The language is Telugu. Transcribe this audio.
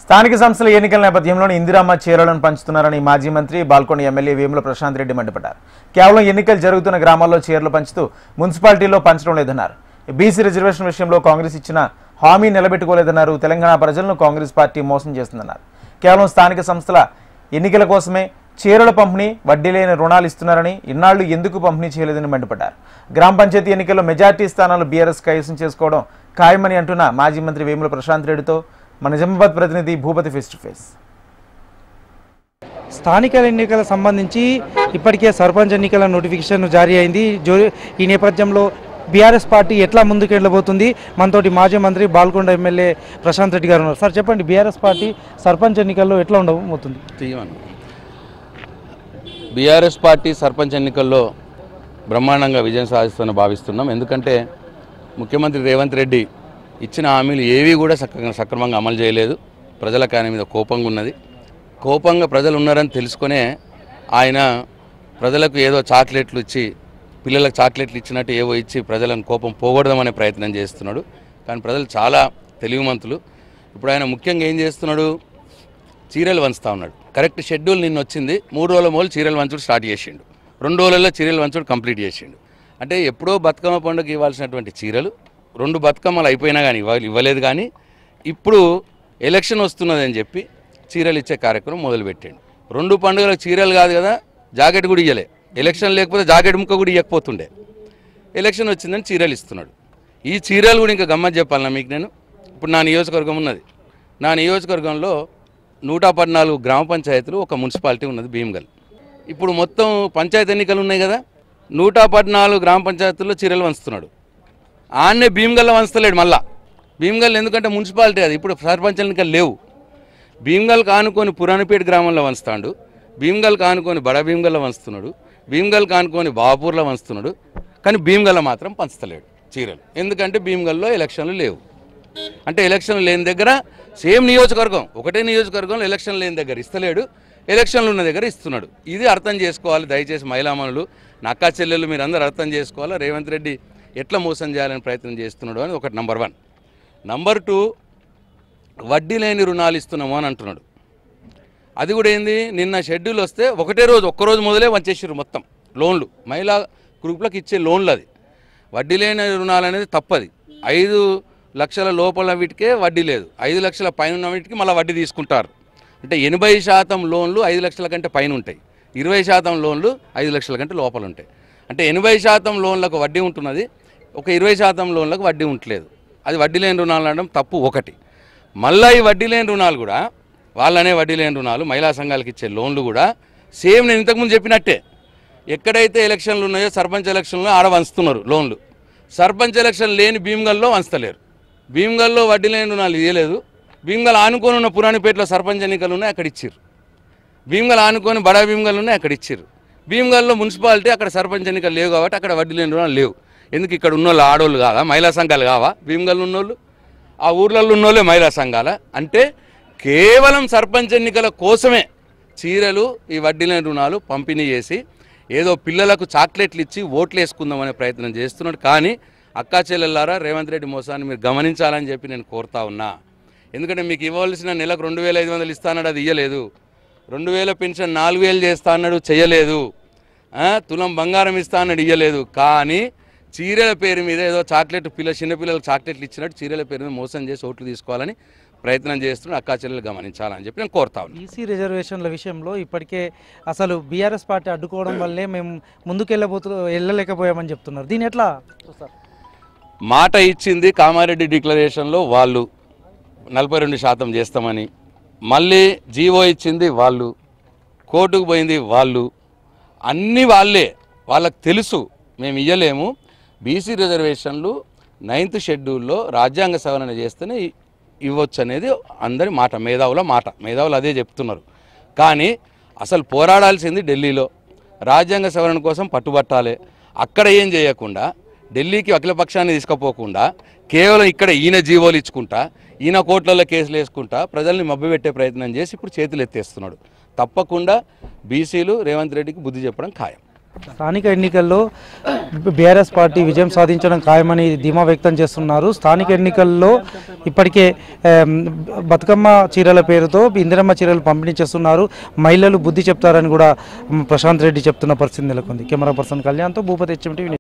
స్థానిక సంస్థల ఎన్నికల నేపథ్యంలోనే ఇందిరమ్మ చీరలను పంచుతున్నారని మాజీ మంత్రి బాల్కొండ ఎమ్మెల్యే వేముల ప్రశాంత్ రెడ్డి మండిపడ్డారు. కేవలం ఎన్నికలు జరుగుతున్న గ్రామాల్లో చీరలు పంచుతూ మున్సిపాలిటీల్లో పంచడం లేదన్నారు. బీసీ రిజర్వేషన్ విషయంలో కాంగ్రెస్ ఇచ్చిన హామీ నిలబెట్టుకోలేదన్నారు. తెలంగాణ ప్రజలను కాంగ్రెస్ పార్టీ మోసం చేస్తుందన్నారు. కేవలం స్థానిక సంస్థల ఎన్నికల కోసమే చీరల పంపిణీ, వడ్డీ లేని రుణాలు ఇస్తున్నారని, ఇన్నాళ్లు ఎందుకు పంపిణీ చేయలేదని మండిపడ్డారు. గ్రామ పంచాయతీ ఎన్నికల్లో మెజార్టీ స్థానాలు బీఆర్ఎస్ కైవసం చేసుకోవడం ఖాయమని అంటున్న మాజీ మంత్రి వేముల ప్రశాంత్ రెడ్డితో మన నిజామాబాద్ ప్రతినిధి భూపతి ఫేస్ టు ఫేస్. స్థానిక ఎన్నికలకు సంబంధించి ఇప్పటికే సర్పంచ్ ఎన్నికల నోటిఫికేషన్ జారీ అయింది. ఈ నేపథ్యంలో బీఆర్ఎస్ పార్టీ ఎట్లా ముందుకెళ్ళబోతుంది? మనతోటి మాజీ మంత్రి బాల్కొండ ఎమ్మెల్యే ప్రశాంత్ రెడ్డి గారు ఉన్నారు. సార్ చెప్పండి, బీఆర్ఎస్ పార్టీ సర్పంచ్ ఎన్నికల్లో ఎట్లా ఉండబోతుంది? బీఆర్ఎస్ పార్టీ సర్పంచ్ ఎన్నికల్లో బ్రహ్మాండంగా విజయం సాధిస్తుందని భావిస్తున్నాం. ఎందుకంటే ముఖ్యమంత్రి రేవంత్ రెడ్డి ఇచ్చిన హామీలు ఏవి కూడా సక్రమంగా అమలు చేయలేదు. ప్రజలకు ఆయన మీద కోపంగా ఉన్నది. కోపంగా ప్రజలు ఉన్నారని తెలుసుకునే ఆయన ప్రజలకు ఏదో చాక్లెట్లు ఇచ్చి, పిల్లలకు చాక్లెట్లు ఇచ్చినట్టు ఏవో ఇచ్చి ప్రజలను కోపం పోగొడదామనే ప్రయత్నం చేస్తున్నాడు. కానీ ప్రజలు చాలా తెలివిమంతులు. ఇప్పుడు ఆయన ముఖ్యంగా ఏం చేస్తున్నాడు? చీరలు వంచుతా ఉన్నాడు. కరెక్ట్ షెడ్యూల్ నిన్న వచ్చింది. 3 రోజుల మూలు చీరలు వంచుడు స్టార్ట్ చేసిండు. 2 రోజులలో చీరలు వంచుడు కంప్లీట్ చేసిండు. అంటే ఎప్పుడో బతుకమ్మ పండుగ ఇవ్వాల్సినటువంటి చీరలు 2 బతుకమ్మలు అయిపోయినా కానీ ఇవ్వలేదు. కానీ ఇప్పుడు ఎలక్షన్ వస్తున్నదని చెప్పి చీరలు ఇచ్చే కార్యక్రమం మొదలుపెట్టాడు. 2 పండుగలకు చీరలు కాదు కదా, జాకెట్ కూడా ఇవ్వలే. ఎలక్షన్ లేకపోతే జాకెట్ ముక్క కూడా ఇవ్వకపోతుండే. ఎలక్షన్ వచ్చిందని చీరలు ఇస్తున్నాడు. ఈ చీరలు కూడా ఇంకా గమ్మత్ చెప్పాలన్నా మీకు నేను. ఇప్పుడు నా నియోజకవర్గం ఉన్నది. నా నియోజకవర్గంలో 114 గ్రామ పంచాయతీలు, ఒక మున్సిపాలిటీ ఉన్నది భీమ్గల్. ఇప్పుడు మొత్తం పంచాయతీ ఎన్నికలు ఉన్నాయి కదా, 114 గ్రామ పంచాయతీల్లో చీరలు వంచుతున్నాడు. ఆన్నే భీమ్గల్లో వంచలేడు. మళ్ళా భీమ్గల్ ఎందుకంటే మున్సిపాలిటీ అది. ఇప్పుడు సర్పంచ్ ఎన్నికలు లేవు. భీమ్గల్ కానుకొని పురాణపేట గ్రామంలో వంచుతాడు. భీమ్గల్ కానుకొని బడా భీమ్గల్లో వంచుతున్నాడు. భీమ్గల్ కానుకొని బాపూర్లో వంచుతున్నాడు. కానీ భీమ్గల్లో మాత్రం పంచలేడు చీరలు. ఎందుకంటే భీమ్గల్లో ఎలక్షన్లు లేవు. అంటే ఎలక్షన్లు లేని దగ్గర సేమ్ నియోజకవర్గం, ఒకటే నియోజకవర్గంలో ఎలక్షన్ లేని దగ్గర ఇస్తలేడు, ఎలక్షన్లు ఉన్న దగ్గర ఇస్తున్నాడు. ఇది అర్థం చేసుకోవాలి దయచేసి మహిళామణులు, నక్కా చెల్లెళ్ళు, మీరు అందరూ అర్థం చేసుకోవాలి. రేవంత్ రెడ్డి ఎట్లా మోసం చేయాలని ప్రయత్నం చేస్తున్నాడు అని ఒకటి నంబర్ 1. నంబర్ 2, వడ్డీ లేని రుణాలు ఇస్తున్నాము అని అంటున్నాడు. అది కూడా ఏంది? నిన్న షెడ్యూల్ వస్తే ఒక్కరోజు మొదలే వంచేసారు మొత్తం లోన్లు. మహిళా గ్రూప్లకు ఇచ్చే లోన్లు అది. వడ్డీ లేని రుణాలు అనేది తప్పది. 5 లక్షల లోపల వీటికే వడ్డీ లేదు, 5 లక్షల పైన ఉన్న వీటికి మళ్ళీ వడ్డీ తీసుకుంటారు. అంటే 80% లోన్లు 5 లక్షల కంటే పైన ఉంటాయి, 20% లోన్లు 5 లక్షల కంటే లోపల ఉంటాయి. అంటే 80% లోన్లకు వడ్డీ ఉంటున్నది, ఒక 20% లోన్లకు వడ్డీ ఉండలేదు. అది వడ్డీ లేని రుణాలు అనడం తప్పు ఒకటి. మళ్ళీ ఈ వడ్డీ లేని రుణాలు కూడా, వాళ్ళనే వడ్డీ లేని రుణాలు, మహిళా సంఘాలకు ఇచ్చే లోన్లు కూడా సేమ్ నేను ఇంతకుముందు చెప్పినట్టే. ఎక్కడైతే ఎలక్షన్లు ఉన్నాయో సర్పంచ్ ఎలక్షన్లో ఆడ వంచుతున్నారు లోన్లు. సర్పంచ్ ఎలక్షన్ లేని భీమ్గల్లో వంచలేరు. భీమ్గల్లో వడ్డీ లేని రుణాలు ఇవ్వలేదు. భీమ్గల్ ఆనుకొని ఉన్న పురాణపేటలో సర్పంచ్ ఎన్నికలు ఉన్నాయి, అక్కడ ఇచ్చారు. భీమ్గల్ ఆనుకొని బడా భీమ్గల్ ఉన్నాయి, అక్కడ ఇచ్చారు. భీమ్గల్లో మున్సిపాలిటీ, అక్కడ సర్పంచ్ ఎన్నికలు లేవు కాబట్టి అక్కడ వడ్డీ లేని రుణాలు లేవు. ఎందుకు? ఇక్కడ ఉన్నోళ్ళు ఆడోళ్ళు కాదా? మహిళా సంఘాలు కావా? భీమ్గల్ ఉన్నోళ్ళు, ఆ ఊర్లలో ఉన్నోళ్ళే మహిళా సంఘాల. అంటే కేవలం సర్పంచ్ ఎన్నికల కోసమే చీరలు, ఈ వడ్డీ లేని రుణాలు పంపిణీ చేసి ఏదో పిల్లలకు చాక్లెట్లు ఇచ్చి ఓట్లు వేసుకుందామనే ప్రయత్నం చేస్తున్నాడు. కానీ అక్కా చెల్లెల్లారా, రేవంత్ రెడ్డి మోసాన్ని మీరు గమనించాలని చెప్పి నేను కోరుతా ఉన్నా. ఎందుకంటే మీకు ఇవ్వాల్సిన నెలకు 2500 ఇస్తా అన్నాడు, అది ఇవ్వలేదు. 2000 పెన్షన్ 4000 చేస్తా అన్నాడు, చేయలేదు. తులం బంగారం ఇస్తా అన్నాడు, ఇవ్వలేదు. కానీ చీరల పేరు మీద ఏదో చాక్లెట్ చిన్నపిల్లలకు చాక్లెట్లు ఇచ్చినట్టు చీరల పేరు మీద మోసం చేసి ఓట్లు తీసుకోవాలని ప్రయత్నం చేస్తున్నాడు. అక్కా చెల్లెలు గమనించాలని చెప్పి నేను కోరుతా ఉన్నాను. ఈసీ రిజర్వేషన్ల విషయంలో ఇప్పటికే అసలు బీఆర్ఎస్ పార్టీ అడ్డుకోవడం వల్లే మేము ముందుకు వెళ్ళలేకపోయామని చెప్తున్నారు. దీని ఎట్లా చూస్తారు? మాట ఇచ్చింది కామారెడ్డి డిక్లరేషన్లో వాళ్ళు 42% చేస్తామని, మళ్ళీ జీవో ఇచ్చింది వాళ్ళు, కోర్టుకు పోయింది వాళ్ళు, అన్నీ వాళ్ళే. వాళ్ళకు తెలుసు మేము ఇవ్వలేము. బీసీ రిజర్వేషన్లు 9th షెడ్యూల్లో రాజ్యాంగ సవరణ చేస్తేనే ఇవ్వచ్చు అనేది అందరి మాట, మేధావులు అదే చెప్తున్నారు. కానీ అసలు పోరాడాల్సింది ఢిల్లీలో రాజ్యాంగ సవరణ కోసం పట్టుబట్టాలి. అక్కడ ఏం చేయకుండా, ఢిల్లీకి అఖిలపక్షాన్ని తీసుకుపోకుండా, కేవలం ఇక్కడ ఈయన జీవోలు ఇచ్చుకుంటా, ఈయన కోర్టులలో కేసులు వేసుకుంటా ప్రజల్ని మభ్యపెట్టే ప్రయత్నం చేసి ఇప్పుడు చేతులు ఎత్తేస్తున్నాడు. తప్పకుండా బీసీలు రేవంత్ రెడ్డికి బుద్ధి చెప్పడం ఖాయం. స్థానిక ఎన్నికల్లో బీఆర్ఎస్ పార్టీ విజయం సాధించడం ఖాయమని ధీమా వ్యక్తం చేస్తున్నారు. స్థానిక ఎన్నికల్లో ఇప్పటికే బతుకమ్మ చీరల పేరుతో ఇందిరమ్మ చీరలు పంపిణీ చేస్తున్నారు. మహిళలు బుద్ధి చెప్తారని కూడా ప్రశాంత్ రెడ్డి చెప్తున్న పరిస్థితి నెలకొంది. కెమెరా పర్సన్ కళ్యాణ్తో భూపతి HMTV.